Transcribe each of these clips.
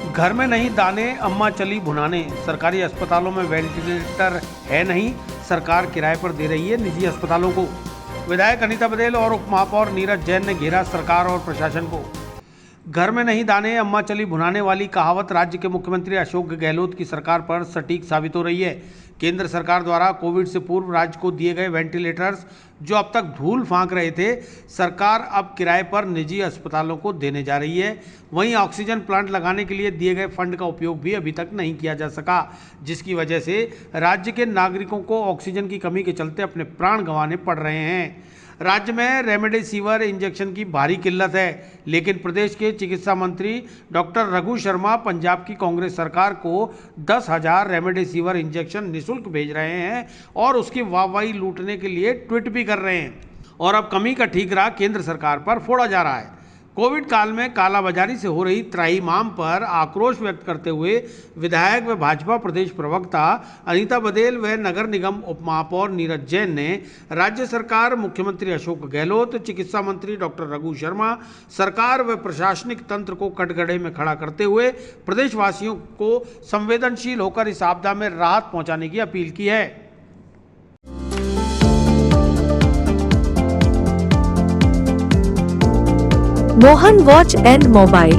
घर में नहीं दाने, अम्मा चली भुनाने। सरकारी अस्पतालों में वेंटिलेटर है नहीं, सरकार किराए पर दे रही है निजी अस्पतालों को। विधायक अनीता बदेल और उप महापौर नीरज जैन ने घेरा सरकार और प्रशासन को। घर में नहीं दाने, अम्मा चली भुनाने वाली कहावत राज्य के मुख्यमंत्री अशोक गहलोत की सरकार पर सटीक साबित हो रही है। केंद्र सरकार द्वारा कोविड से पूर्व राज्य को दिए गए वेंटिलेटर्स जो अब तक धूल फांक रहे थे, सरकार अब किराए पर निजी अस्पतालों को देने जा रही है। वहीं ऑक्सीजन प्लांट लगाने के लिए दिए गए फंड का उपयोग भी अभी तक नहीं किया जा सका, जिसकी वजह से राज्य के नागरिकों को ऑक्सीजन की कमी के चलते अपने प्राण गंवाने पड़ रहे हैं। राज्य में रेमडेसिविर इंजेक्शन की भारी किल्लत है, लेकिन प्रदेश के चिकित्सा मंत्री डॉक्टर रघु शर्मा पंजाब की कांग्रेस सरकार को 10,000 रेमडेसिविर इंजेक्शन निःशुल्क भेज रहे हैं और उसकी वाहवाही लूटने के लिए ट्वीट भी कर रहे हैं। और अब कमी का ठीकरा केंद्र सरकार पर फोड़ा जा रहा है। कोविड काल में कालाबाजारी से हो रही त्राहिमाम पर आक्रोश व्यक्त करते हुए विधायक व भाजपा प्रदेश प्रवक्ता अनीता बदेल व नगर निगम उप महापौर नीरज जैन ने राज्य सरकार, मुख्यमंत्री अशोक गहलोत, चिकित्सा मंत्री डॉक्टर रघु शर्मा, सरकार व प्रशासनिक तंत्र को कटघरे में खड़ा करते हुए प्रदेशवासियों को संवेदनशील होकर इस आपदा में राहत पहुंचाने की अपील की है। Mohan watch and mobile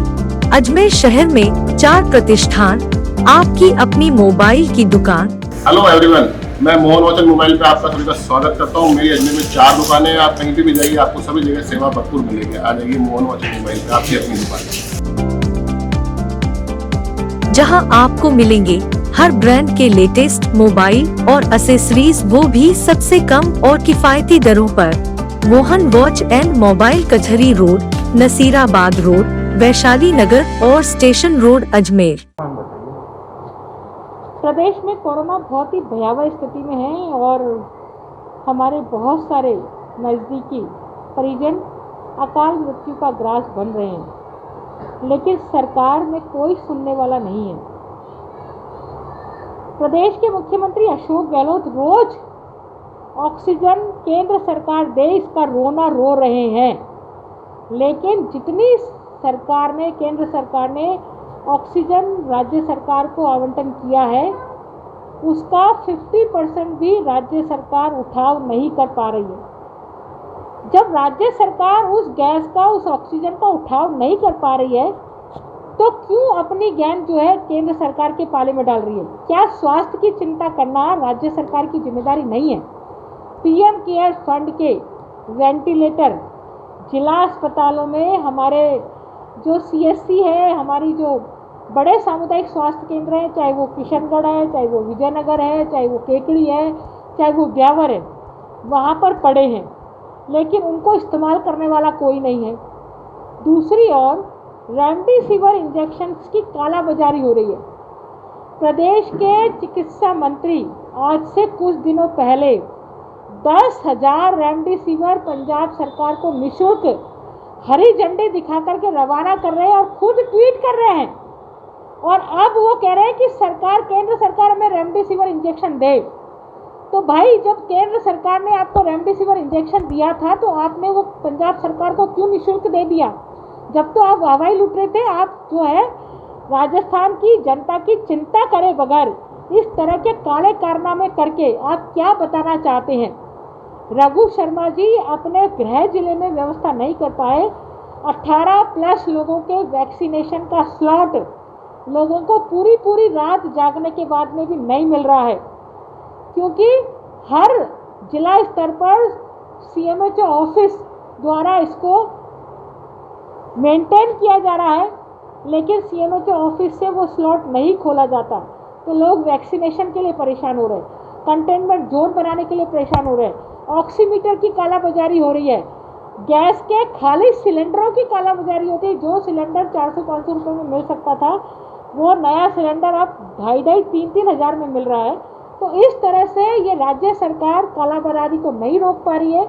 Ajmer शहर में 4 प्रतिष्ठान, आपकी अपनी मोबाइल की दुकान। हेलो एवरीवन, मैं मोहन वॉच एंड मोबाइल पे आपका सभी का स्वागत करता हूँ। मेरी अजमेर में 4 दुकानें हैं। आप कहीं भी जाइए, आपको सभी जगह सेवा भरपूर मिलेगी। आ जाइए मोहन वॉच एंड मोबाइल पे, आपकी अपनी दुकान, जहां आपको मिलेंगे हर ब्रांड के लेटेस्ट मोबाइल और एसेसरीज, वो भी सबसे कम और किफायती दरों पर। मोहन वॉच एंड मोबाइल, कचहरी रोड, नसीराबाद रोड, वैशाली नगर और स्टेशन रोड, अजमेर। प्रदेश में कोरोना बहुत ही भयावह स्थिति में है और हमारे बहुत सारे नज़दीकी परिजन अकाल मृत्यु का ग्रास बन रहे हैं, लेकिन सरकार में कोई सुनने वाला नहीं है। प्रदेश के मुख्यमंत्री अशोक गहलोत रोज ऑक्सीजन केंद्र सरकार दे इसका रोना रो रहे हैं, लेकिन जितनी केंद्र सरकार ने ऑक्सीजन राज्य सरकार को आवंटन किया है, उसका 50% भी राज्य सरकार उठाव नहीं कर पा रही है। जब राज्य सरकार उस गैस का, उस ऑक्सीजन का उठाव नहीं कर पा रही है, तो क्यों अपनी गेंद जो है केंद्र सरकार के पाले में डाल रही है? क्या स्वास्थ्य की चिंता करना राज्य सरकार की जिम्मेदारी नहीं है? पीएम केयर फंड के वेंटिलेटर जिला अस्पतालों में, हमारे जो सीएससी है, हमारी जो बड़े सामुदायिक स्वास्थ्य केंद्र हैं, चाहे वो किशनगढ़ है, चाहे वो विजयनगर है, चाहे वो केकड़ी है, चाहे वो ब्यावर है, वहाँ पर पड़े हैं, लेकिन उनको इस्तेमाल करने वाला कोई नहीं है। दूसरी ओर रेमडेसिविर इंजेक्शन की कालाबाजारी हो रही है। प्रदेश के चिकित्सा मंत्री आज से कुछ दिनों पहले 10,000 रेमडेसिविर पंजाब सरकार को निःशुल्क हरी झंडी दिखा करके रवाना कर रहे हैं और खुद ट्वीट कर रहे हैं। और अब वो कह रहे हैं कि सरकार, केंद्र सरकार हमें रेमडेसिविर इंजेक्शन दे। तो भाई, जब केंद्र सरकार ने आपको रेमडेसिविर इंजेक्शन दिया था, तो आपने वो पंजाब सरकार को क्यों निःशुल्क दे दिया? जब तो आप वाहवाही लूट रहे थे। आप जो है राजस्थान की जनता की चिंता करे बगैर इस तरह के काले कारनामे करके आप क्या बताना चाहते हैं? रघु शर्मा जी अपने गृह जिले में व्यवस्था नहीं कर पाए। 18+ लोगों के वैक्सीनेशन का स्लॉट लोगों को पूरी रात जागने के बाद में भी नहीं मिल रहा है, क्योंकि हर जिला स्तर पर सीएमएचओ ऑफिस द्वारा इसको मेंटेन किया जा रहा है, लेकिन सीएमएचओ ऑफिस से वो स्लॉट नहीं खोला जाता। तो लोग वैक्सीनेशन के लिए परेशान हो रहे हैं, कंटेनमेंट जोन बनाने के लिए परेशान हो रहे हैं। ऑक्सीमीटर की कालाबाजारी हो रही है, गैस के खाली सिलेंडरों की कालाबाजारी होती है। जो सिलेंडर 400-500 रुपये में मिल सकता था, वो नया सिलेंडर अब 2,500-3,000 हज़ार में मिल रहा है। तो इस तरह से ये राज्य सरकार कालाबाजारी को नहीं रोक पा रही है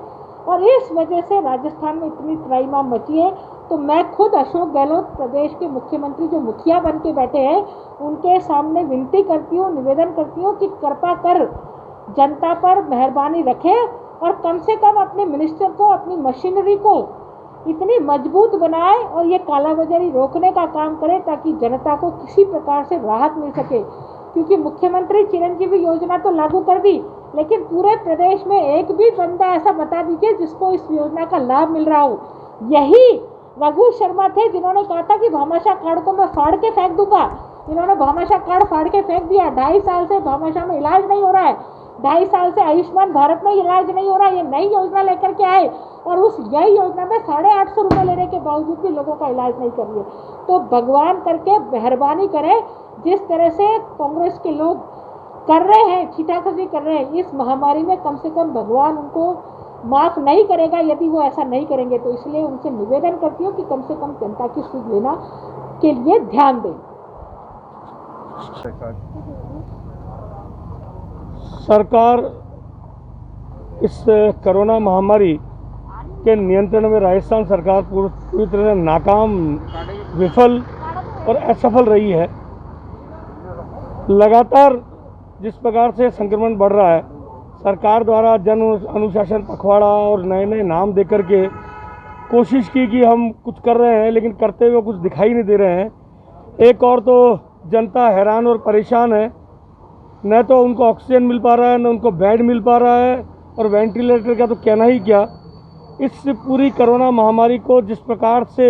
और इस वजह से राजस्थान में इतनी त्राहिमाम मची है। तो मैं खुद अशोक गहलोत, प्रदेश के मुख्यमंत्री जो मुखिया बन के बैठे हैं, उनके सामने विनती करती हूँ, निवेदन करती हूँ कि कृपा कर जनता पर मेहरबानी रखें और कम से कम अपने मिनिस्टर को, अपनी मशीनरी को इतनी मजबूत बनाए और ये कालाबाजारी रोकने का काम करे ताकि जनता को किसी प्रकार से राहत मिल सके। क्योंकि मुख्यमंत्री चिरंजीवी योजना तो लागू कर दी, लेकिन पूरे प्रदेश में एक भी बंदा ऐसा बता दीजिए जिसको इस योजना का लाभ मिल रहा हो। यही रघु शर्मा थे जिन्होंने कहा था कि भामाशाह कार्ड को मैं फाड़ के फेंक दूंगा। इन्होंने भामाशाह कार्ड फाड़ के फेंक दिया। 2.5 साल से भामाशाह में इलाज नहीं हो रहा है, 2.5 साल से आयुष्मान भारत में इलाज नहीं हो रहा है। ये नई योजना लेकर के आए और उस यही योजना में 850 रुपये लेने के बावजूद भी लोगों का इलाज नहीं कर रही है। तो भगवान करके मेहरबानी करें, जिस तरह से कांग्रेस के लोग कर रहे हैं, छीटाखसी कर रहे हैं, इस महामारी में कम से कम भगवान उनको माफ़ नहीं करेगा यदि वो ऐसा नहीं करेंगे। तो इसलिए उनसे निवेदन करती हूँ कि कम से कम जनता की सुध लेना के लिए ध्यान दें। सरकार इस कोरोना महामारी के नियंत्रण में राजस्थान सरकार पूरी तरह से नाकाम, विफल और असफल रही है। लगातार जिस प्रकार से संक्रमण बढ़ रहा है, सरकार द्वारा जन अनुशासन पखवाड़ा और नए नए नाम देकर के कोशिश की कि हम कुछ कर रहे हैं, लेकिन करते हुए कुछ दिखाई नहीं दे रहे हैं। एक और तो जनता हैरान और परेशान है, न तो उनको ऑक्सीजन मिल पा रहा है, न उनको बेड मिल पा रहा है, और वेंटिलेटर का तो कहना ही क्या। इस पूरी कोरोना महामारी को जिस प्रकार से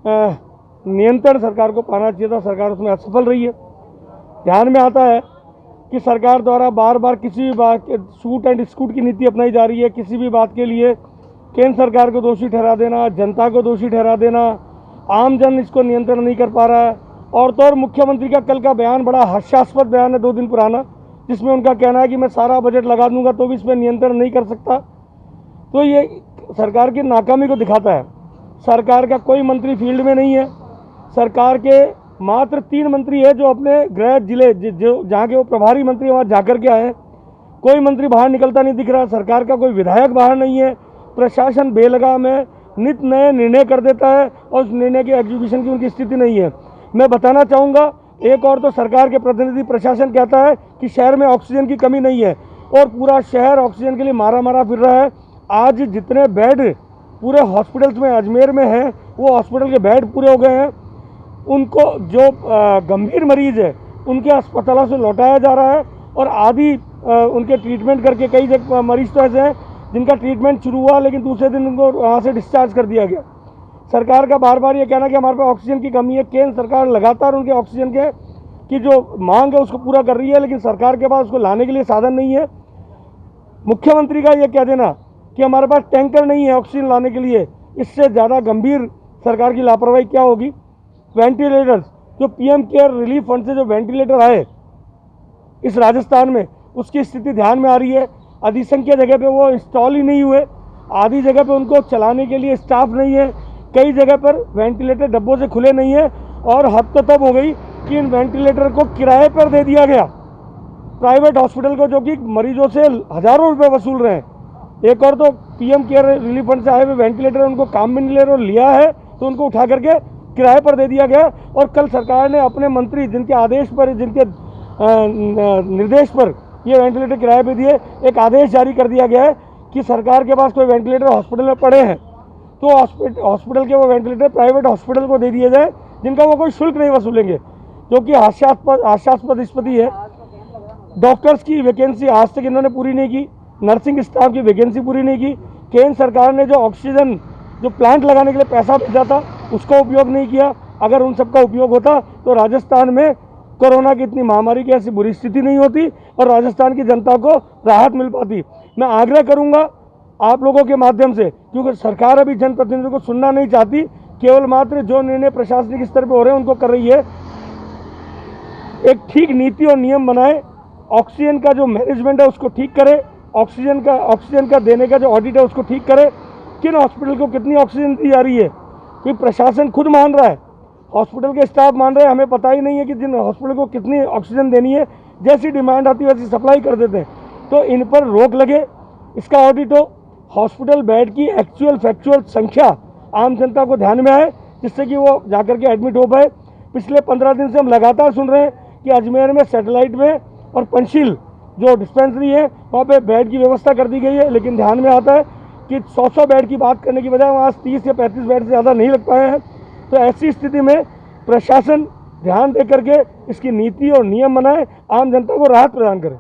नियंत्रण सरकार को पाना चाहिए था, सरकार उसमें असफल रही है। ध्यान में आता है कि सरकार द्वारा बार बार किसी भी बात, शूट एंड स्कूट की नीति अपनाई जा रही है। किसी भी बात के लिए केंद्र सरकार को दोषी ठहरा देना, जनता को दोषी ठहरा देना, आम जन इसको नियंत्रण नहीं कर पा रहा है। और तो और मुख्यमंत्री का कल का बयान बड़ा हास्यास्पद बयान है, 2 दिन पुराना, जिसमें उनका कहना है कि मैं सारा बजट लगा दूंगा तो भी इस पर नियंत्रण नहीं कर सकता। तो ये सरकार की नाकामी को दिखाता है। सरकार का कोई मंत्री फील्ड में नहीं है। सरकार के मात्र 3 मंत्री है जो अपने गृह जिले जो जहाँ के वो प्रभारी मंत्री वहाँ जाकर के आए हैं। कोई मंत्री बाहर निकलता नहीं दिख रहा। सरकार का कोई विधायक बाहर नहीं है। प्रशासन बेलगाम है, नित नए निर्णय कर देता है और उस निर्णय के एग्जीक्यूशन की उनकी स्थिति नहीं है। मैं बताना चाहूँगा, एक और तो सरकार के प्रतिनिधि प्रशासन कहता है कि शहर में ऑक्सीजन की कमी नहीं है और पूरा शहर ऑक्सीजन के लिए मारा फिर रहा है। आज जितने बेड पूरे हॉस्पिटल्स में अजमेर में हैं, वो हॉस्पिटल के बेड पूरे हो गए हैं। उनको जो गंभीर मरीज है उनके अस्पतालों से लौटाया जा रहा है और आधी उनके ट्रीटमेंट करके, कई जगह मरीज तो ऐसे हैं जिनका ट्रीटमेंट शुरू हुआ लेकिन दूसरे दिन उनको वहाँ से डिस्चार्ज कर दिया गया। सरकार का बार बार ये कहना कि हमारे पास ऑक्सीजन की कमी है। केंद्र सरकार लगातार उनके ऑक्सीजन के की जो मांग है उसको पूरा कर रही है, लेकिन सरकार के पास उसको लाने के लिए साधन नहीं है। मुख्यमंत्री का ये कह देना कि हमारे पास टैंकर नहीं है ऑक्सीजन लाने के लिए, इससे ज़्यादा गंभीर सरकार की लापरवाही क्या होगी। वेंटिलेटर्स, जो पीएम केयर रिलीफ फंड से जो वेंटिलेटर आए इस राजस्थान में, उसकी स्थिति ध्यान में आ रही है। अधिसंख्य जगह पे वो इंस्टॉल ही नहीं हुए, आधी जगह पे उनको चलाने के लिए स्टाफ नहीं है, कई जगह पर वेंटिलेटर डब्बों से खुले नहीं है। और हद तो तब हो गई कि इन वेंटिलेटर को किराए पर दे दिया गया प्राइवेट हॉस्पिटल को, जो कि मरीजों से हज़ारों रुपये वसूल रहे हैं। एक और तो पीएम केयर रिलीफ फंड से आए हुए वेंटिलेटर उनको काम में नहीं ले रहे, और लिया है तो उनको उठा करके किराए पर दे दिया गया। और कल सरकार ने अपने मंत्री जिनके आदेश पर, जिनके निर्देश पर ये वेंटिलेटर किराए पे दिए, एक आदेश जारी कर दिया गया है कि सरकार के पास कोई वेंटिलेटर हॉस्पिटल में पड़े हैं तो हॉस्पिटल के वो वेंटिलेटर प्राइवेट हॉस्पिटल को दे दिए जाए, जिनका वो कोई शुल्क नहीं वसूलेंगे, जो कि हास्यास्पद स्थिति है। डॉक्टर्स की वैकेंसी आज तक इन्होंने पूरी नहीं की, नर्सिंग स्टाफ की वैकेंसी पूरी नहीं की। केंद्र सरकार ने जो ऑक्सीजन जो प्लांट लगाने के लिए पैसा भेजा था उसका उपयोग नहीं किया। अगर उन सबका उपयोग होता तो राजस्थान में कोरोना की इतनी महामारी की ऐसी बुरी स्थिति नहीं होती और राजस्थान की जनता को राहत मिल पाती। मैं आग्रह करूंगा आप लोगों के माध्यम से, क्योंकि सरकार अभी जनप्रतिनिधियों को सुनना नहीं चाहती, केवल मात्र जो निर्णय प्रशासनिक स्तर पर हो रहे हैं उनको कर रही है। एक ठीक नीति और नियम बनाए, ऑक्सीजन का जो मैनेजमेंट है उसको ठीक करे, ऑक्सीजन का देने का जो ऑडिट है उसको ठीक करे। किन हॉस्पिटल को कितनी ऑक्सीजन दी जा रही है, क्योंकि प्रशासन खुद मान रहा है, हॉस्पिटल के स्टाफ मान रहे हैं, हमें पता ही नहीं है कि जिन हॉस्पिटल को कितनी ऑक्सीजन देनी है, जैसी डिमांड आती है वैसी सप्लाई कर देते हैं। तो इन पर रोक लगे, इसका ऑडिट हो, हॉस्पिटल बेड की एक्चुअल फैक्चुअल संख्या आम जनता को ध्यान में आए, जिससे कि वो जाकर के एडमिट हो पाए। पिछले 15 दिन से हम लगातार सुन रहे हैं कि अजमेर में, सैटेलाइट में और पंचशील जो डिस्पेंसरी है वहाँ पे बेड की व्यवस्था कर दी गई है, लेकिन ध्यान में आता है कि 100 बेड की बात करने की बजाय वहाँ 30 या 35 बेड से ज़्यादा नहीं लग पाए हैं। तो ऐसी स्थिति में प्रशासन ध्यान दे करके इसकी नीति और नियम बनाए, आम जनता को राहत प्रदान करे।